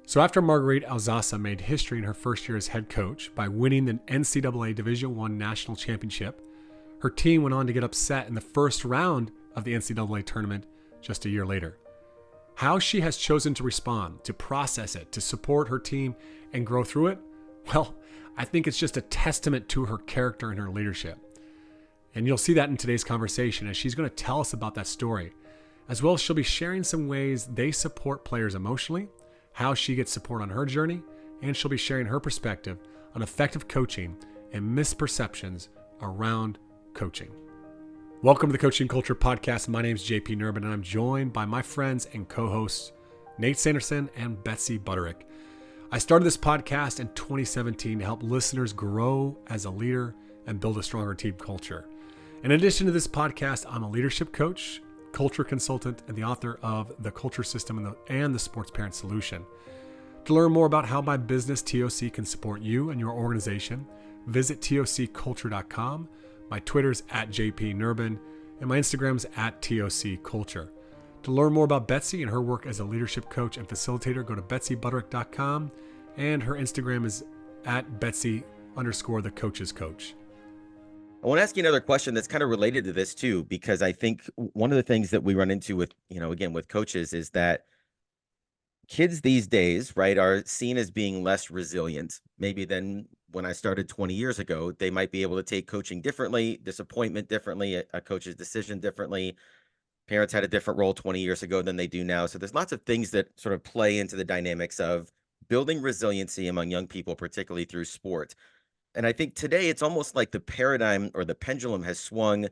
So after Marguerite Aozasa made history in her first year as head coach by winning the NCAA Division I National Championship, her team went on to get upset in the first round of the NCAA tournament just a year later. How she has chosen to respond, to process it, to support her team and grow through it, well, I think it's just a testament to her character and her leadership. And you'll see that in today's conversation as she's going to tell us about that story. As well, she'll be sharing some ways they support players emotionally, how she gets support on her journey, and she'll be sharing her perspective on effective coaching and misperceptions around coaching. Welcome to the Coaching Culture Podcast. My name is JP Nurbin, and I'm joined by my friends and co-hosts, Nate Sanderson and Betsy Butterick. I started this podcast in 2017 to help listeners grow as a leader and build a stronger team culture. In addition to this podcast, I'm a leadership coach, culture consultant, and the author of The Culture System and the Sports Parent Solution. To learn more about how my business, TOC, can support you and your organization, visit tocculture.com. My Twitter's @JPNurbin, and my Instagram's @TOCCulture. To learn more about Betsy and her work as a leadership coach and facilitator, go to betsybutterick.com, and her Instagram is @Betsy_the coach's coach. I want to ask you another question that's kind of related to this too, because I think one of the things that we run into with, again, with coaches is that kids these days, right, are seen as being less resilient, maybe than when I started 20 years ago. They might be able to take coaching differently, disappointment differently, a coach's decision differently. Parents had a different role 20 years ago than they do now. So there's lots of things that sort of play into the dynamics of building resiliency among young people, particularly through sport. And I think today it's almost like the paradigm or the pendulum has swung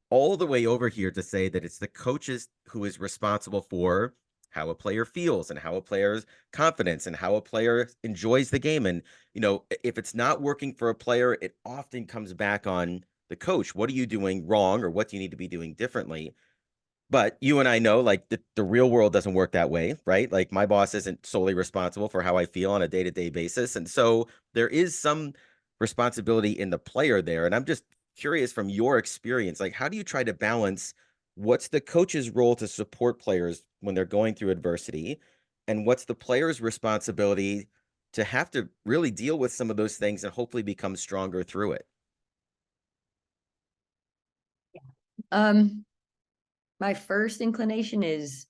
all the way over here to say that it's the coaches who is responsible for how a player feels and how a player's confidence and how a player enjoys the game. And, if it's not working for a player, it often comes back on the coach. What are you doing wrong, or what do you need to be doing differently? But you and I know, like, the real world doesn't work that way, right? Like, my boss isn't solely responsible for how I feel on a day-to-day basis. And so there is some responsibility in the player there. And I'm just curious, from your experience, like, how do you try to balance what's the coach's role to support players when they're going through adversity, and what's the player's responsibility to have to really deal with some of those things and hopefully become stronger through it? My first inclination is,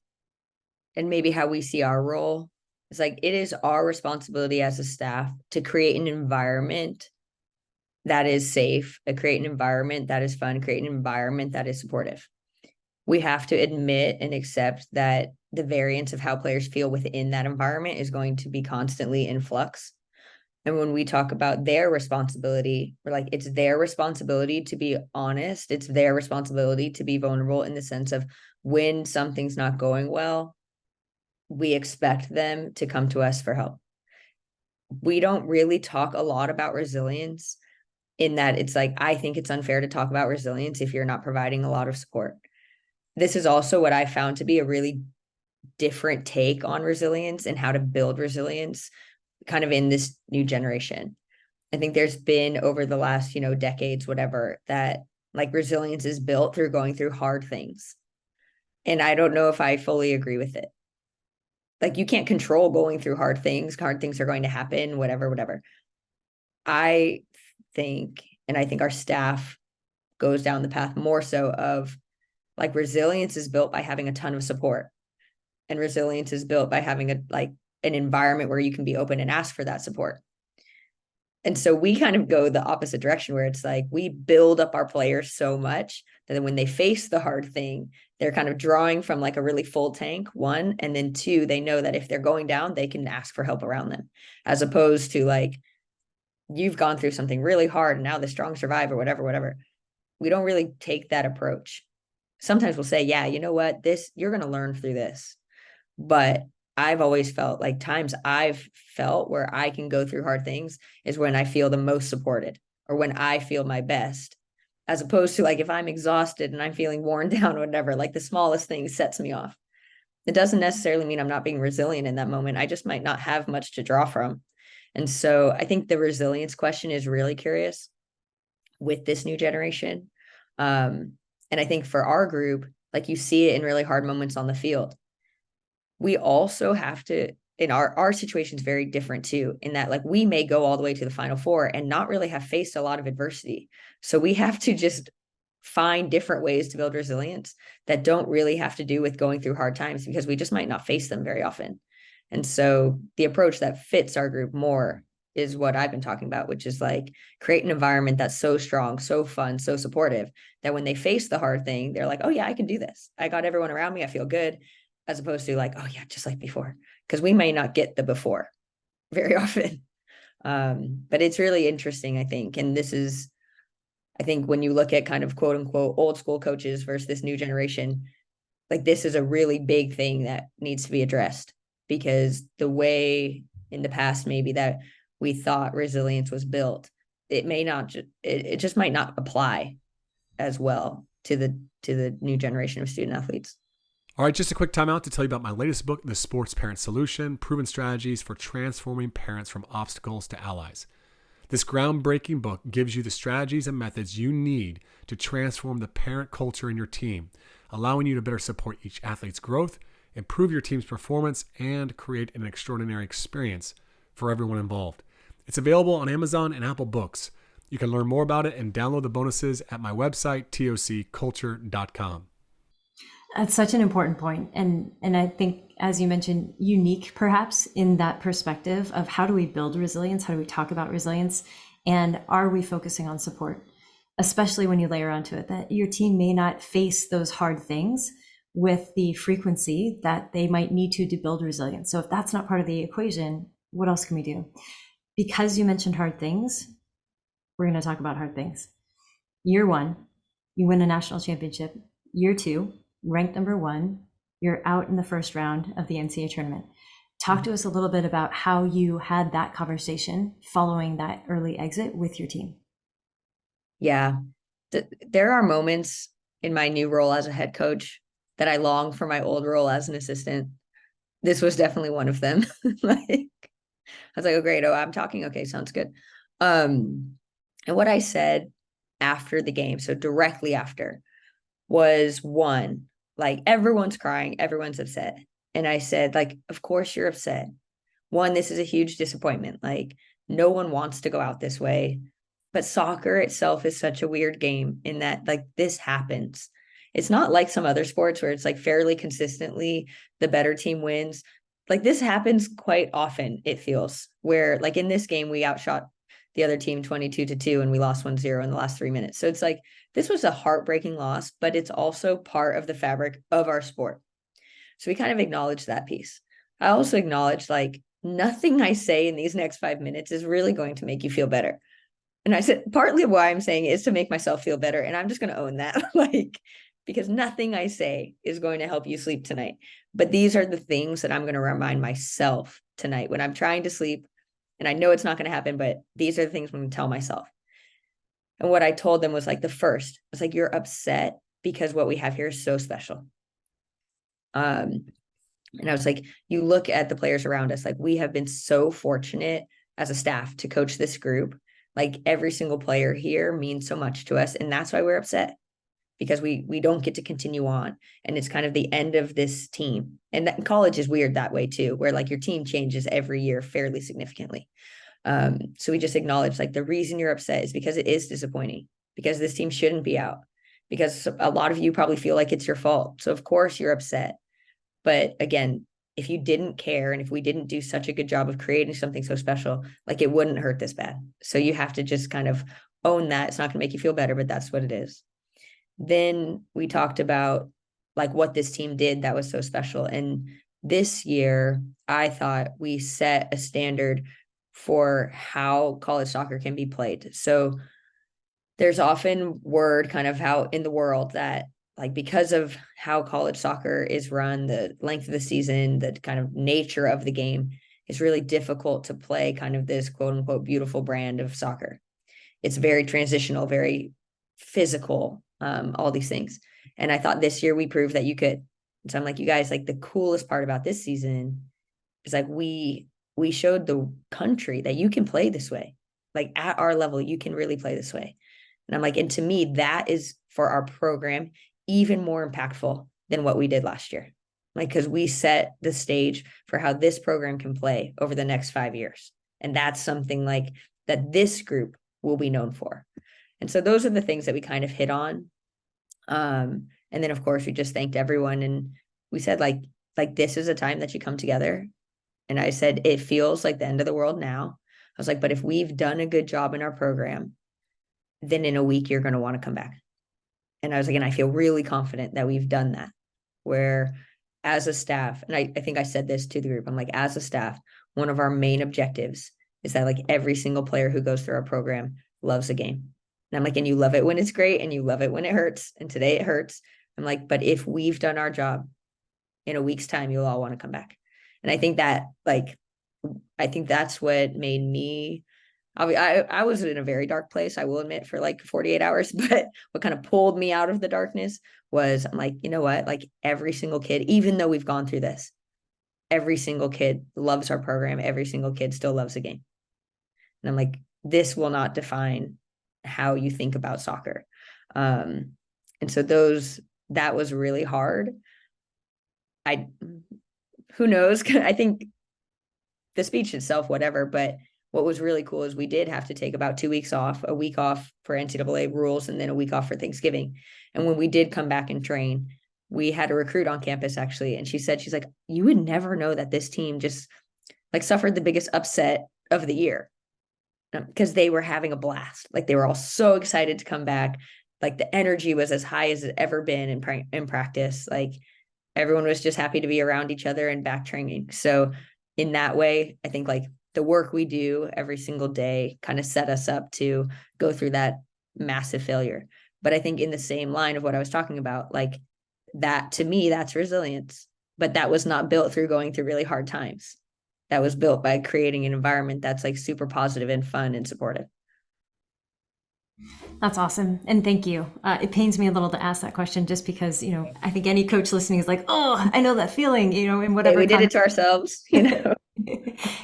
and maybe how we see our role, is like it is our responsibility as a staff to create an environment that is safe, create an environment that is fun, create an environment that is supportive. We have to admit and accept that the variance of how players feel within that environment is going to be constantly in flux. And when we talk about their responsibility, we're like, it's their responsibility to be honest. It's their responsibility to be vulnerable, in the sense of when something's not going well, we expect them to come to us for help. We don't really talk a lot about resilience, in that it's like, I think it's unfair to talk about resilience if you're not providing a lot of support. This is also what I found to be a really different take on resilience and how to build resilience kind of in this new generation. I think there's been, over the last, decades, whatever, that like resilience is built through going through hard things. And I don't know if I fully agree with it. Like, you can't control going through hard things. Hard things are going to happen, whatever. I think, and I think our staff goes down the path more so of like, resilience is built by having a ton of support. And resilience is built by having an environment where you can be open and ask for that support. And so we kind of go the opposite direction, where it's like we build up our players so much that then when they face the hard thing, they're kind of drawing from like a really full tank, one, and then two, they know that if they're going down, they can ask for help around them, as opposed to like, you've gone through something really hard and now the strong survive, or whatever. We don't really take that approach. Sometimes we'll say, yeah, you know what, you're going to learn through this. But I've always felt like times I've felt where I can go through hard things is when I feel the most supported, or when I feel my best, as opposed to like if I'm exhausted and I'm feeling worn down or whatever, like the smallest thing sets me off. It doesn't necessarily mean I'm not being resilient in that moment. I just might not have much to draw from. And so I think the resilience question is really curious with this new generation. And I think for our group, like, you see it in really hard moments on the field. We also have to in our situation is very different too, in that like we may go all the way to the Final Four and not really have faced a lot of adversity. So we have to just find different ways to build resilience that don't really have to do with going through hard times, because we just might not face them very often. And so the approach that fits our group more is what I've been talking about, which is like create an environment that's so strong, so fun, so supportive that when they face the hard thing, they're like, oh yeah, I can do this. I got everyone around me. I feel good. As opposed to like, oh yeah, just like before, because we may not get the before very often. But it's really interesting, I think. And this is, I think when you look at kind of quote unquote old school coaches versus this new generation, like this is a really big thing that needs to be addressed, because the way in the past maybe that we thought resilience was built, it may not, it just might not apply as well to the new generation of student athletes. All right, just a quick timeout to tell you about my latest book, The Sports Parent Solution: Proven Strategies for Transforming Parents from Obstacles to Allies. This groundbreaking book gives you the strategies and methods you need to transform the parent culture in your team, allowing you to better support each athlete's growth, improve your team's performance, and create an extraordinary experience for everyone involved. It's available on Amazon and Apple Books. You can learn more about it and download the bonuses at my website, tocculture.com. That's such an important point. And I think, as you mentioned, unique perhaps in that perspective of how do we build resilience? How do we talk about resilience? And are we focusing on support? Especially when you layer onto it that your team may not face those hard things with the frequency that they might need to build resilience. So if that's not part of the equation, what else can we do? Because you mentioned hard things, we're going to talk about hard things. Year one, you win a national championship. Year two, ranked number one, you're out in the first round of the NCAA tournament. Talk to us a little bit about how you had that conversation following that early exit with your team. Yeah, there are moments in my new role as a head coach that I long for my old role as an assistant. This was definitely one of them. Like, I was like, oh, great. Oh, I'm talking. Okay, sounds good. And what I said after the game, so directly after, was one, like everyone's crying, everyone's upset. And I said, like, of course you're upset. One, this is a huge disappointment. Like, no one wants to go out this way. But soccer itself is such a weird game in that, like, this happens. It's not like some other sports where it's like fairly consistently the better team wins. Like, this happens quite often, it feels, where like in this game, we outshot the other team 22-2 and we lost 1-0 in the last 3 minutes. So it's like, this was a heartbreaking loss, but it's also part of the fabric of our sport. So we kind of acknowledge that piece. I also acknowledge like nothing I say in these next 5 minutes is really going to make you feel better. And I said, partly why I'm saying it is to make myself feel better. And I'm just going to own that, like, because nothing I say is going to help you sleep tonight. But these are the things that I'm going to remind myself tonight when I'm trying to sleep. And I know it's not going to happen, but these are the things I'm going to tell myself. And what I told them was like, the first was like, you're upset because what we have here is so special. And I was like, you look at the players around us, like we have been so fortunate as a staff to coach this group. Like every single player here means so much to us. And that's why we're upset, because we don't get to continue on. And it's kind of the end of this team. And that college is weird that way too, where like your team changes every year fairly significantly. So we just acknowledge like the reason you're upset is because it is disappointing, because this team shouldn't be out, because a lot of you probably feel like it's your fault. So of course you're upset. But again, if you didn't care and if we didn't do such a good job of creating something so special, like it wouldn't hurt this bad. So you have to just kind of own that. It's not going to make you feel better, but that's what it is. Then we talked about like what this team did that was so special. And this year, I thought we set a standard for how college soccer can be played. So there's often word kind of out in the world that like because of how college soccer is run, the length of the season, the kind of nature of the game, it's really difficult to play kind of this quote unquote beautiful brand of soccer. It's very transitional, very physical, all these things. And I thought this year we proved that you could. And so I'm like, you guys, like the coolest part about this season is like we showed the country that you can play this way. Like at our level, you can really play this way. And I'm like, and to me, that is for our program even more impactful than what we did last year. like, because we set the stage for how this program can play over the next 5 years. And that's something like that this group will be known for. And so those are the things that we kind of hit on. And then of course we just thanked everyone, and we said like this is a time that you come together. And I said, it feels like the end of the world now. I was like, but if we've done a good job in our program, then in a week you're going to want to come back. And I was like, and I feel really confident that we've done that, where as a staff, and I think I said this to the group, I'm like, as a staff, one of our main objectives is that like every single player who goes through our program loves the game. And I'm like, and you love it when it's great and you love it when it hurts. And today it hurts. I'm like, but if we've done our job, in a week's time, you'll all want to come back. And I think that I think that's what made me, I was in a very dark place, I will admit, for like 48 hours, but what kind of pulled me out of the darkness was, I'm like, you know what, like every single kid, even though we've gone through this, every single kid loves our program. Every single kid still loves the game. And I'm like, this will not define how you think about soccer. And so that was really hard. Who knows? I think the speech itself, whatever, but what was really cool is we did have to take about 2 weeks off, a week off for NCAA rules, and then a week off for Thanksgiving. And when we did come back and train, we had a recruit on campus actually. And she's like, you would never know that this team just like suffered the biggest upset of the year, because they were having a blast. Like they were all so excited to come back. Like the energy was as high as it ever been in practice. Like everyone was just happy to be around each other and back training. So in that way, I think like the work we do every single day kind of set us up to go through that massive failure. But I think in the same line of what I was talking about, like that to me, that's resilience. But that was not built through going through really hard times. That was built by creating an environment that's like super positive and fun and supportive. That's awesome. And thank you. It pains me a little to ask that question just because, I think any coach listening is like, oh, I know that feeling, in whatever. We did it to ourselves,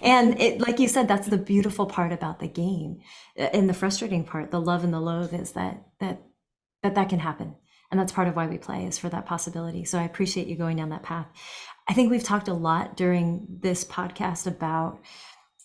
And it, like you said, that's the beautiful part about the game. And the frustrating part, the love and the loathe, is that can happen. And that's part of why we play, is for that possibility. So I appreciate you going down that path. I think we've talked a lot during this podcast about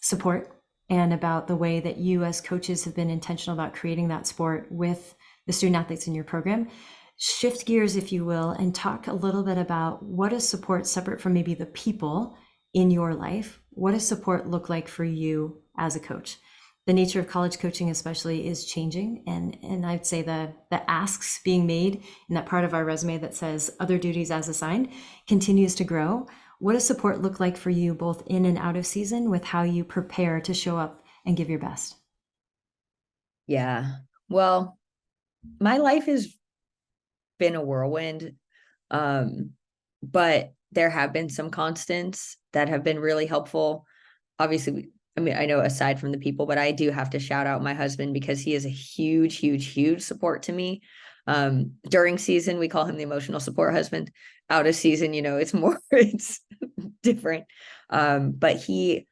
support and about the way that you as coaches have been intentional about creating that support with the student athletes in your program. Shift gears, if you will, and talk a little bit about what is support separate from maybe the people in your life. What does support look like for you as a coach? The nature of college coaching especially is changing. And I'd say the asks being made in that part of our resume that says other duties as assigned continues to grow. What does support look like for you both in and out of season with how you prepare to show up and give your best? Yeah. Well, my life has been a whirlwind. But there have been some constants that have been really helpful. Obviously, I know aside from the people, but I do have to shout out my husband, because he is a huge, huge, huge support to me. During season, we call him the emotional support husband. Out of season, it's different. But he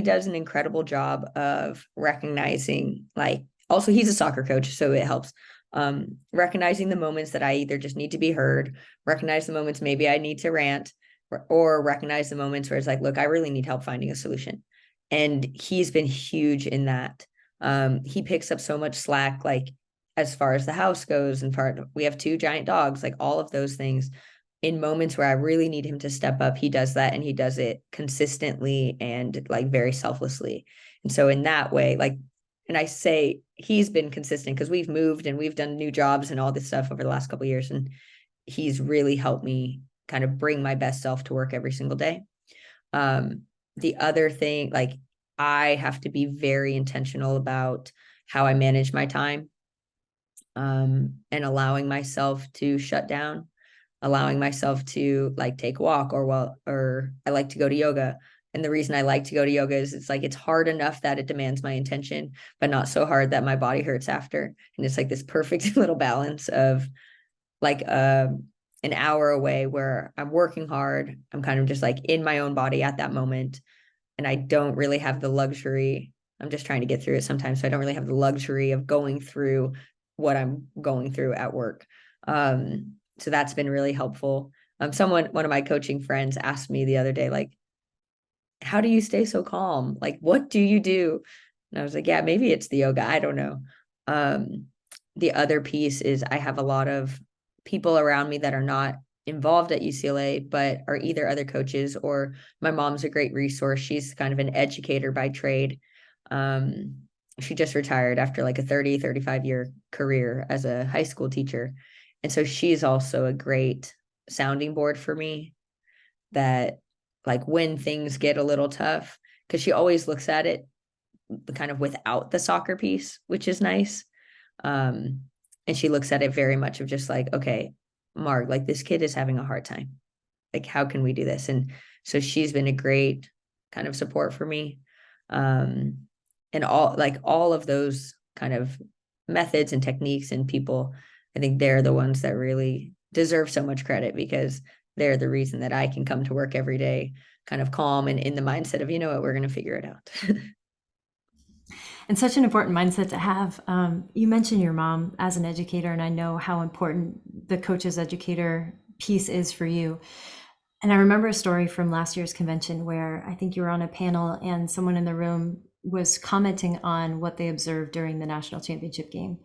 does an incredible job of recognizing, like, also he's a soccer coach, so it helps. Recognizing the moments that I either just need to be heard, recognize the moments maybe I need to rant, or recognize the moments where it's like, look, I really need help finding a solution. And he's been huge in that. He picks up so much slack, like as far as the house goes, and we have 2 giant dogs, like all of those things. In moments where I really need him to step up, he does that, and he does it consistently and like very selflessly. And so in that way, like, and I say he's been consistent because we've moved and we've done new jobs and all this stuff over the last couple of years. And he's really helped me kind of bring my best self to work every single day. The other thing, like, I have to be very intentional about how I manage my time, and allowing myself to shut down, allowing myself to like take a walk, or I like to go to yoga. And the reason I like to go to yoga is it's like, it's hard enough that it demands my attention, but not so hard that my body hurts after. And it's like this perfect little balance of like an hour away where I'm working hard. I'm kind of just like in my own body at that moment. And I don't really have the luxury. I'm just trying to get through it sometimes. So I don't really have the luxury of going through what I'm going through at work. So that's been really helpful. One of my coaching friends asked me the other day, like, how do you stay so calm? Like, what do you do? And I was like, yeah, maybe it's the yoga. I don't know. Um, the other piece is I have a lot of people around me that are not involved at UCLA, but are either other coaches, or my mom's a great resource. She's kind of an educator by trade. She just retired after like a 35-year career as a high school teacher. And so she's also a great sounding board for me, that like when things get a little tough, because she always looks at it kind of without the soccer piece, which is nice. And she looks at it very much of just like, okay, Marg, like this kid is having a hard time. Like, how can we do this? And so she's been a great kind of support for me. And all of those kind of methods and techniques and people, I think they're the ones that really deserve so much credit, because they're the reason that I can come to work every day kind of calm and in the mindset of, you know what, we're going to figure it out. And such an important mindset to have. You mentioned your mom as an educator, and I know how important the coach's educator piece is for you. And I remember a story from last year's convention where I think you were on a panel and someone in the room was commenting on what they observed during the national championship game,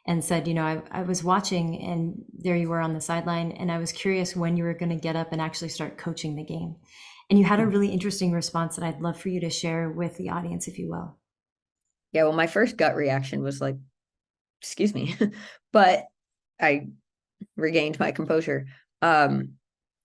and said, you know, I was watching and there you were on the sideline, and I was curious when you were going to get up and actually start coaching the game. And you had a really interesting response that I'd love for you to share with the audience, if you will. Yeah, well, my first gut reaction was like, excuse me, but I regained my composure. And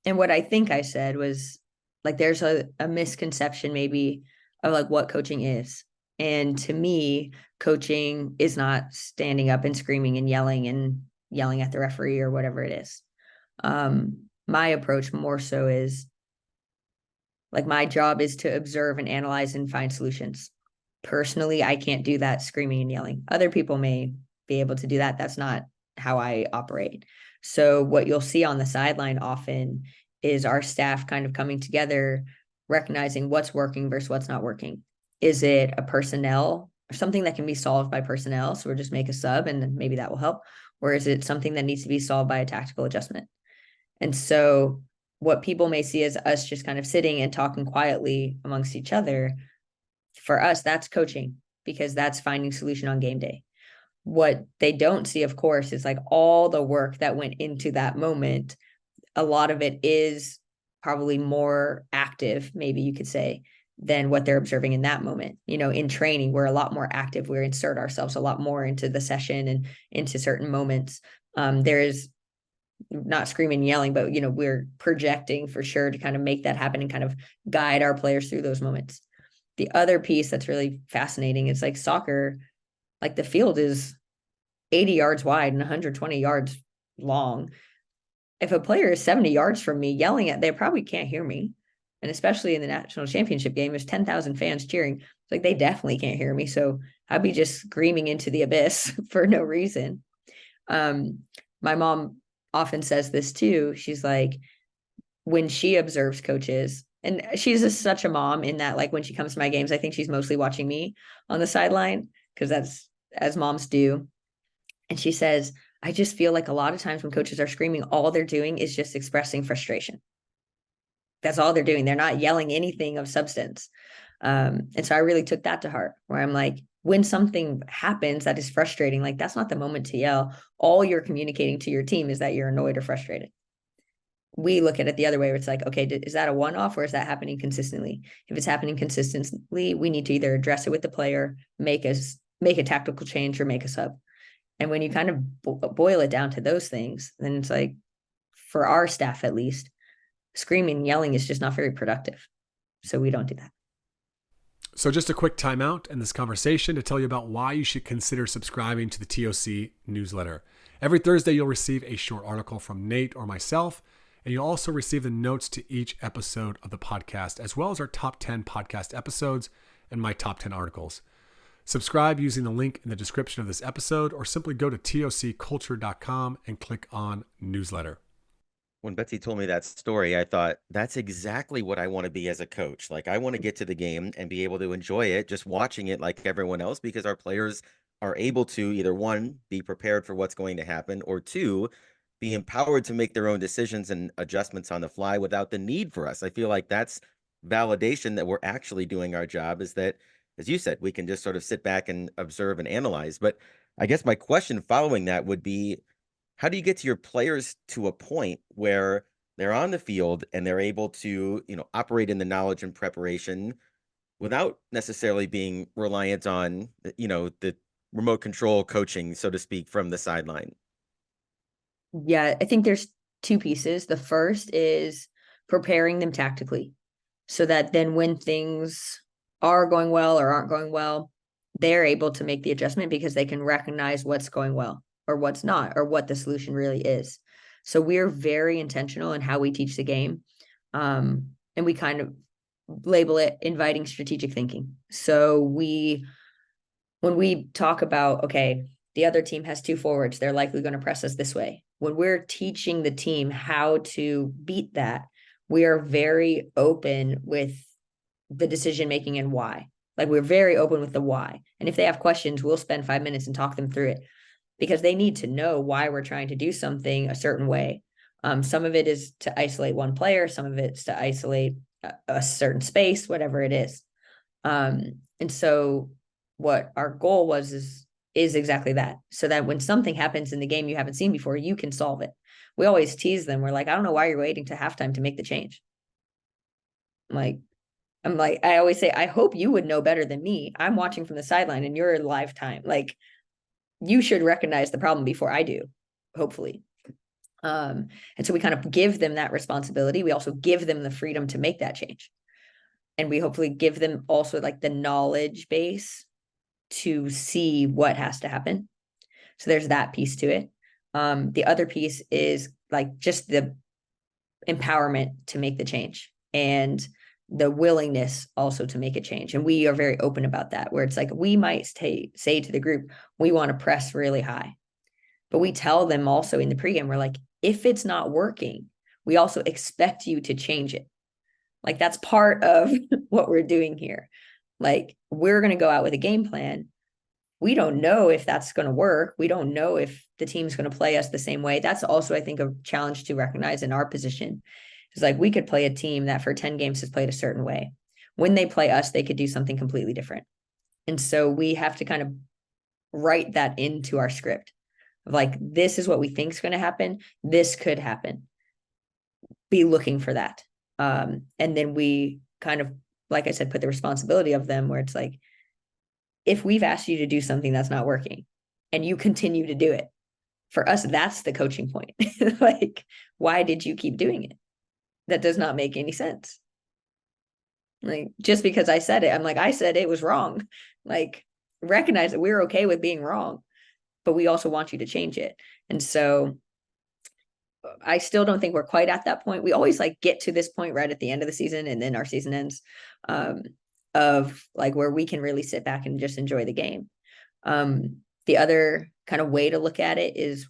what I think I said was like, there's a misconception maybe of like what coaching is. And to me, coaching is not standing up and screaming and yelling at the referee or whatever it is. My approach more so is like, my job is to observe and analyze and find solutions. Personally, I can't do that screaming and yelling. Other people may be able to do that. That's not how I operate. So what you'll see on the sideline often is our staff kind of coming together, recognizing what's working versus what's not working. Is it a personnel or something that can be solved by personnel? So we'll just make a sub and then maybe that will help. Or is it something that needs to be solved by a tactical adjustment? And so what people may see as us just kind of sitting and talking quietly amongst each other, for us, that's coaching, because that's finding solution on game day. What they don't see, of course, is like all the work that went into that moment. A lot of it is probably more active, maybe you could say, than what they're observing in that moment. You know, in training, we're a lot more active. We insert ourselves a lot more into the session and into certain moments. There is not screaming and yelling, but, you know, we're projecting for sure to kind of make that happen and kind of guide our players through those moments. The other piece that's really fascinating is like soccer, like the field is 80 yards wide and 120 yards long. If a player is 70 yards from me yelling at, they probably can't hear me. And especially in the national championship game, there's 10,000 fans cheering. It's like, they definitely can't hear me. So I'd be just screaming into the abyss for no reason. My mom often says this too. She's like, when she observes coaches, and she's such a mom in that, like, when she comes to my games, I think she's mostly watching me on the sideline, because that's as moms do. And she says, I just feel like a lot of times when coaches are screaming, all they're doing is just expressing frustration. That's all they're doing. They're not yelling anything of substance. And so I really took that to heart, where I'm like, when something happens that is frustrating, like, that's not the moment to yell. All you're communicating to your team is that you're annoyed or frustrated. We look at it the other way, where it's like, okay, is that a one-off or is that happening consistently? If it's happening consistently, we need to either address it with the player, make a tactical change, or make a sub. And when you kind of boil it down to those things, then it's like, for our staff at least, screaming and yelling is just not very productive. So we don't do that. So just a quick timeout in this conversation to tell you about why you should consider subscribing to the TOC newsletter. Every Thursday, you'll receive a short article from Nate or myself, and you'll also receive the notes to each episode of the podcast, as well as our top 10 podcast episodes and my top 10 articles. Subscribe using the link in the description of this episode, or simply go to tocculture.com and click on newsletter. When Betsy told me that story, I thought, that's exactly what I want to be as a coach. Like, I want to get to the game and be able to enjoy it, just watching it like everyone else, because our players are able to either, one, be prepared for what's going to happen, or two, be empowered to make their own decisions and adjustments on the fly without the need for us. I feel like that's validation that we're actually doing our job, is that, as you said, we can just sort of sit back and observe and analyze. But I guess my question following that would be, how do you get to your players to a point where they're on the field and they're able to, operate in the knowledge and preparation without necessarily being reliant on, the remote control coaching, so to speak, from the sideline? Yeah, I think there's two pieces. The first is preparing them tactically so that then when things are going well or aren't going well, they're able to make the adjustment because they can recognize what's going well or what's not, or what the solution really is. So we're very intentional in how we teach the game. And we kind of label it inviting strategic thinking. So when we talk about, okay, the other team has two forwards, they're likely going to press us this way. When we're teaching the team how to beat that, we are very open with the decision making and why. Like, we're very open with the why. And if they have questions, we'll spend 5 minutes and talk them through it, because they need to know why we're trying to do something a certain way. Some of it is to isolate one player, some of it's to isolate a certain space, whatever it is. And so what our goal is exactly that. So that when something happens in the game you haven't seen before, you can solve it. We always tease them. We're like, I don't know why you're waiting to halftime to make the change. I'm like, I always say, I hope you would know better than me. I'm watching from the sideline and you're in live time. Like, you should recognize the problem before I do, hopefully. And so we kind of give them that responsibility. We also give them the freedom to make that change. And we hopefully give them also like the knowledge base to see what has to happen. So there's that piece to it. The other piece is like just the empowerment to make the change and the willingness also to make a change. And we are very open about that, where it's like, we might say to the group, we want to press really high, but we tell them also in the pregame, we're like, if it's not working, we also expect you to change it. Like, that's part of what we're doing here. Like, we're going to go out with a game plan. We don't know if that's going to work. We don't know if the team's going to play us the same way. That's also, I think, a challenge to recognize in our position. It's like, we could play a team that for 10 games has played a certain way. When they play us, they could do something completely different. And so we have to kind of write that into our script of like, this is what we think is going to happen. This could happen. Be looking for that. And then we kind of, like I said, put the responsibility of them where it's like, if we've asked you to do something that's not working and you continue to do it, for us, that's the coaching point. Like, why did you keep doing it? That does not make any sense. Like, just because I said it, I'm like, I said it was wrong. Like, recognize that we're okay with being wrong, but we also want you to change it. And so I still don't think we're quite at that point. We always like get to this point right at the end of the season, and then our season ends, of like where we can really sit back and just enjoy the game. The other kind of way to look at it is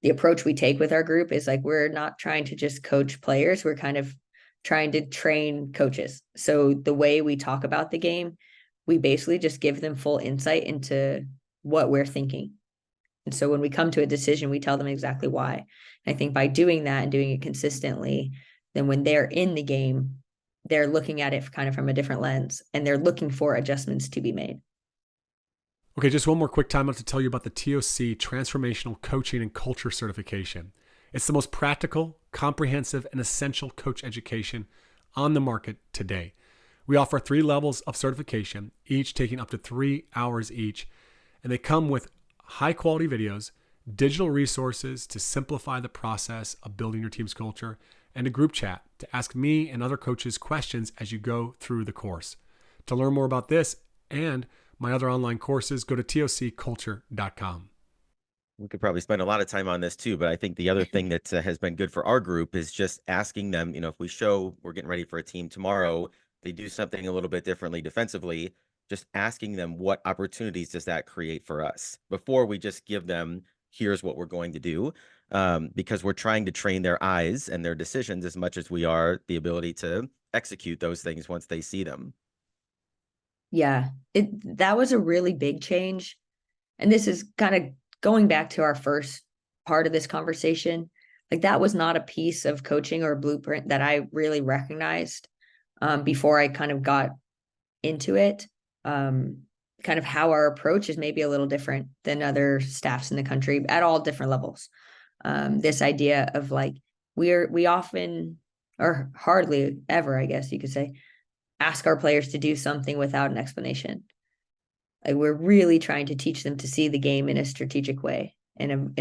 the approach we take with our group is like, we're not trying to just coach players. We're kind of trying to train coaches. So the way we talk about the game, we basically just give them full insight into what we're thinking. And so when we come to a decision, we tell them exactly why. And I think by doing that and doing it consistently, then when they're in the game, they're looking at it kind of from a different lens, and they're looking for adjustments to be made. Okay, just one more quick time out to tell you about the TOC Transformational Coaching and Culture Certification. It's the most practical, comprehensive, and essential coach education on the market today. We offer 3 levels of certification, each taking up to 3 hours each, and they come with high-quality videos, digital resources to simplify the process of building your team's culture, and a group chat to ask me and other coaches questions as you go through the course. To learn more about this and my other online courses, go to tocculture.com. We could probably spend a lot of time on this too, but I think the other thing that has been good for our group is just asking them, if we show we're getting ready for a team tomorrow, they do something a little bit differently defensively, just asking them what opportunities does that create for us before we just give them, here's what we're going to do, because we're trying to train their eyes and their decisions as much as we are the ability to execute those things once they see them. Yeah, that was a really big change. And this is kind of going back to our first part of this conversation. Like that was not a piece of coaching or blueprint that I really recognized before I kind of got into it. Kind of how our approach is maybe a little different than other staffs in the country at all different levels. This idea of like we often, or hardly ever, I guess you could say, ask our players to do something without an explanation. Like we're really trying to teach them to see the game in a strategic way, in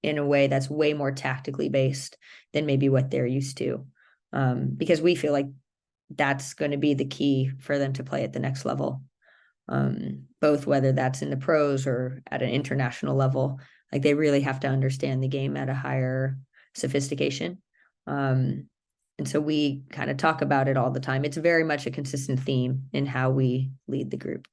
a way that's way more tactically based than maybe what they're used to. Because we feel like that's going to be the key for them to play at the next level. Both whether that's in the pros or at an international level, like they really have to understand the game at a higher sophistication. And so we kind of talk about it all the time. It's very much a consistent theme in how we lead the group.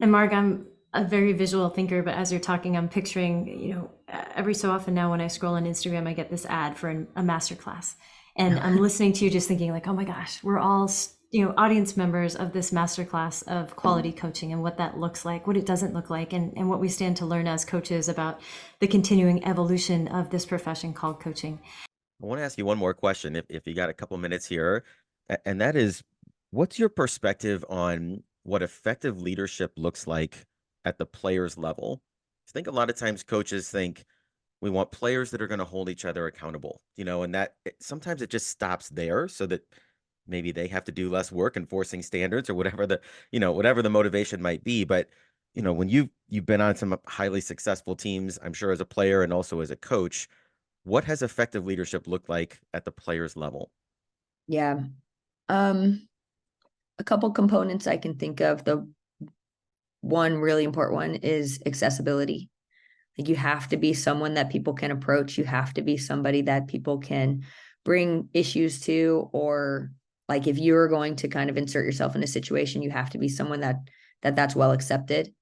And Marg, I'm a very visual thinker, but as you're talking, I'm picturing, you know, every so often now when I scroll on Instagram, I get this ad for a masterclass. And I'm listening to you just thinking like, oh my gosh, we're all, you know, audience members of this masterclass of quality coaching and what that looks like, what it doesn't look like, and what we stand to learn as coaches about the continuing evolution of this profession called coaching. I want to ask you one more question if you got a couple minutes here, and that is, what's your perspective on what effective leadership looks like at the players level? I think a lot of times coaches think we want players that are going to hold each other accountable, you know, and that sometimes it just stops there so that maybe they have to do less work enforcing standards or whatever whatever the motivation might be. But, you know, when you've been on some highly successful teams, I'm sure as a player and also as a coach, what has effective leadership looked like at the players level? Yeah. A couple components I can think of. The one really important one is accessibility. Like you have to be someone that people can approach. You have to be somebody that people can bring issues to, or like if you're going to kind of insert yourself in a situation, you have to be someone that's well accepted.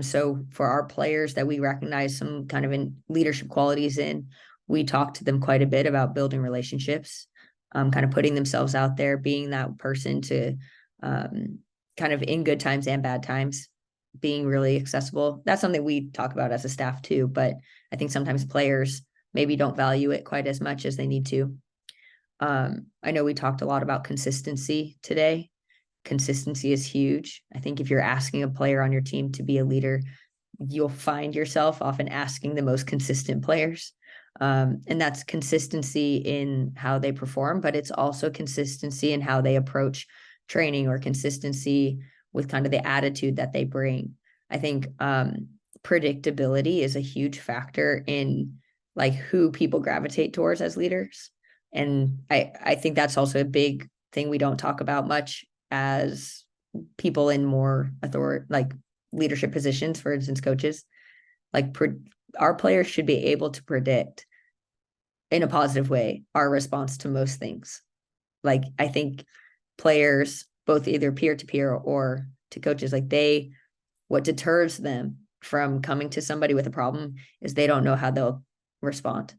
So for our players that we recognize some kind of in leadership qualities in, we talk to them quite a bit about building relationships, kind of putting themselves out there, being that person to kind of in good times and bad times, being really accessible. That's something we talk about as a staff too, but I think sometimes players maybe don't value it quite as much as they need to. I know we talked a lot about consistency today. Consistency is huge. I think if you're asking a player on your team to be a leader, you'll find yourself often asking the most consistent players. And that's consistency in how they perform, but it's also consistency in how they approach training, or consistency with kind of the attitude that they bring. I think predictability is a huge factor in like who people gravitate towards as leaders. And I think that's also a big thing we don't talk about much as people in more authority, like leadership positions, for instance, coaches. Like our players should be able to predict in a positive way our response to most things. Like I think players, both either peer to peer or to coaches, like what deters them from coming to somebody with a problem is they don't know how they'll respond.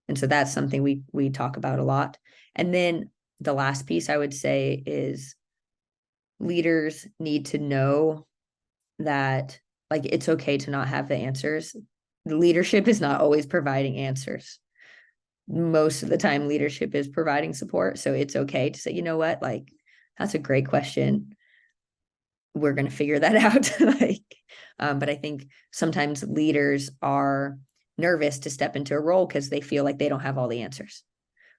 And so that's something we talk about a lot. And then the last piece I would say is leaders need to know that like it's okay to not have the answers. Leadership is not always providing answers. Most of the time leadership is providing support. So it's okay to say, you know what, like that's a great question. We're going to figure that out. But I think sometimes leaders are nervous to step into a role because they feel like they don't have all the answers.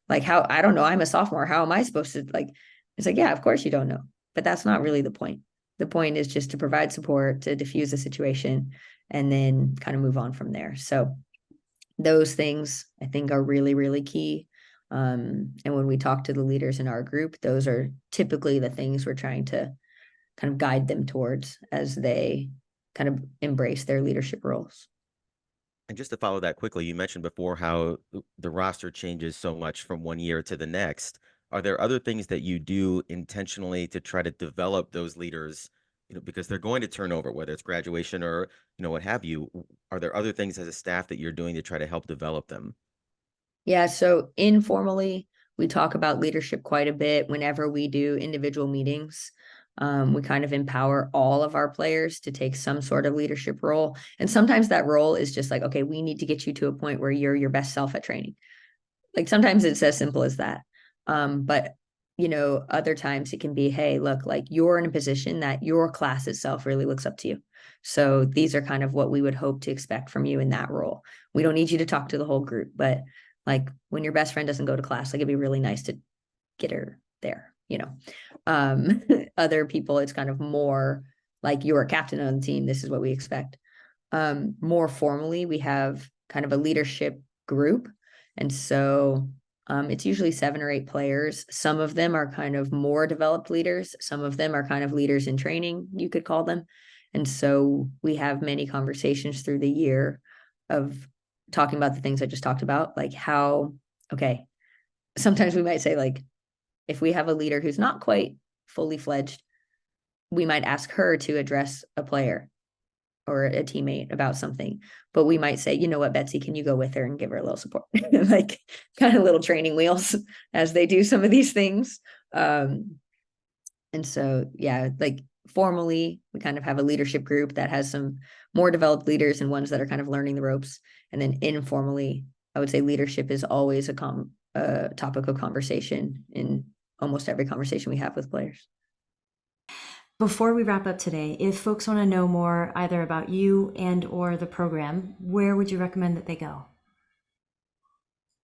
Like I don't know, I'm a sophomore. How am I supposed to it's like, yeah, of course you don't know, but that's not really the point. The point is just to provide support, to diffuse the situation, and then kind of move on from there. So those things I think are really, really key. And when we talk to the leaders in our group, those are typically the things we're trying to kind of guide them towards as they kind of embrace their leadership roles. And just to follow that quickly, you mentioned before how the roster changes so much from one year to the next. Are there other things that you do intentionally to try to develop those leaders, you know, because they're going to turn over, whether it's graduation or, you know, what have you? Are there other things as a staff that you're doing to try to help develop them? Yeah, so informally, we talk about leadership quite a bit whenever we do individual meetings. We kind of empower all of our players to take some sort of leadership role. And sometimes that role is just like, okay, we need to get you to a point where you're your best self at training. Like sometimes it's as simple as that. But other times it can be, hey, look, like you're in a position that your class itself really looks up to you. So these are kind of what we would hope to expect from you in that role. We don't need you to talk to the whole group, but like when your best friend doesn't go to class, like it'd be really nice to get her there. Other people, it's kind of more like you're a captain on the team. This is what we expect. More formally, we have kind of a leadership group. And so it's usually 7 or 8 players. Some of them are kind of more developed leaders. Some of them are kind of leaders in training, you could call them. And so we have many conversations through the year of talking about the things I just talked about, like okay, sometimes we might say like, if we have a leader who's not quite fully fledged, we might ask her to address a player or a teammate about something, but we might say, you know what, Betsy, can you go with her and give her a little support? Like kind of little training wheels as they do some of these things. And so, yeah, like formally, we kind of have a leadership group that has some more developed leaders and ones that are kind of learning the ropes. And then informally, I would say leadership is always a topic of conversation in almost every conversation we have with players. Before we wrap up today, if folks want to know more either about you and or the program, where would you recommend that they go?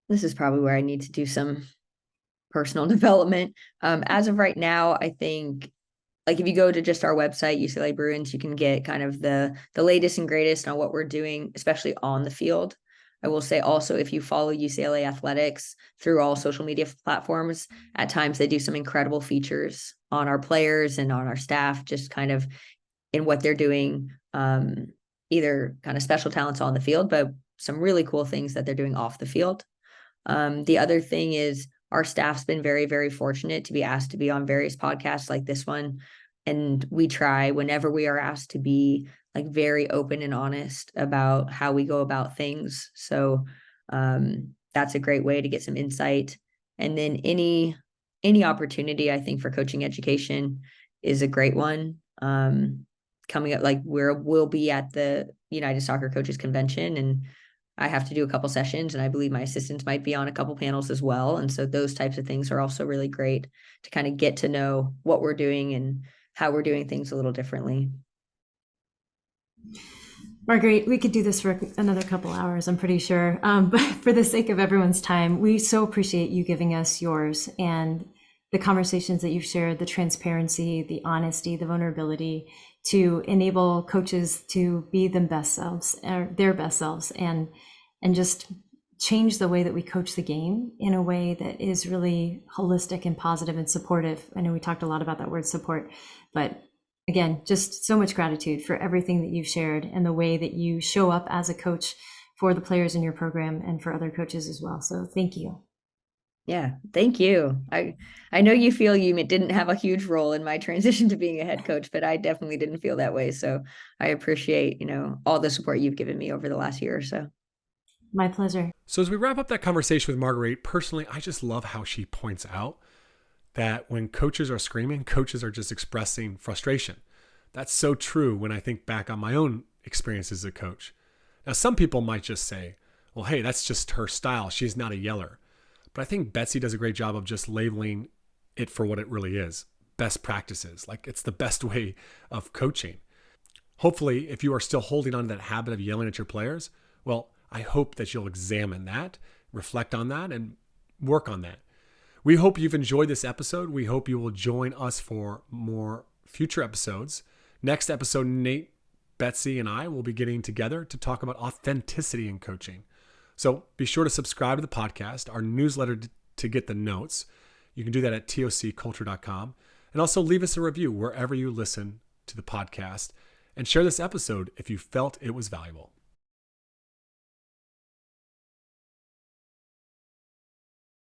This is probably where I need to do some personal development. As of right now, I think like if you go to just our website, UCLA Bruins, you can get kind of the latest and greatest on what we're doing, especially on the field. I will say also, if you follow UCLA athletics through all social media platforms, at times they do some incredible features on our players and on our staff, just kind of in what they're doing, either kind of special talents on the field, but some really cool things that they're doing off the field. The other thing is our staff's been very, very fortunate to be asked to be on various podcasts like this one. And we try whenever we are asked to be like very open and honest about how we go about things. So that's a great way to get some insight. And then any opportunity, I think, for coaching education is a great one. Coming up, like we'll be at the United Soccer Coaches Convention, and I have to do a couple sessions, and I believe my assistants might be on a couple panels as well. And so those types of things are also really great to kind of get to know what we're doing and how we're doing things a little differently. Marguerite, we could do this for another couple hours, I'm pretty sure. But for the sake of everyone's time, we so appreciate you giving us yours and the conversations that you've shared, the transparency, the honesty, the vulnerability to enable coaches to be their best selves, and just change the way that we coach the game in a way that is really holistic and positive and supportive. I know we talked a lot about that word support, but again, just so much gratitude for everything that you've shared and the way that you show up as a coach for the players in your program and for other coaches as well. So thank you. Yeah, thank you. I know you feel you didn't have a huge role in my transition to being a head coach, but I definitely didn't feel that way. So I appreciate, all the support you've given me over the last year or so. My pleasure. So as we wrap up that conversation with Marguerite, personally, I just love how she points out that when coaches are screaming, coaches are just expressing frustration. That's so true when I think back on my own experience as a coach. Now, some people might just say, well, hey, that's just her style. She's not a yeller. But I think Betsy does a great job of just labeling it for what it really is. Best practices. Like it's the best way of coaching. Hopefully, if you are still holding on to that habit of yelling at your players, well, I hope that you'll examine that, reflect on that, and work on that. We hope you've enjoyed this episode. We hope you will join us for more future episodes. Next episode, Nate, Betsy, and I will be getting together to talk about authenticity in coaching. So be sure to subscribe to the podcast, our newsletter to get the notes. You can do that at tocculture.com. And also leave us a review wherever you listen to the podcast and share this episode if you felt it was valuable.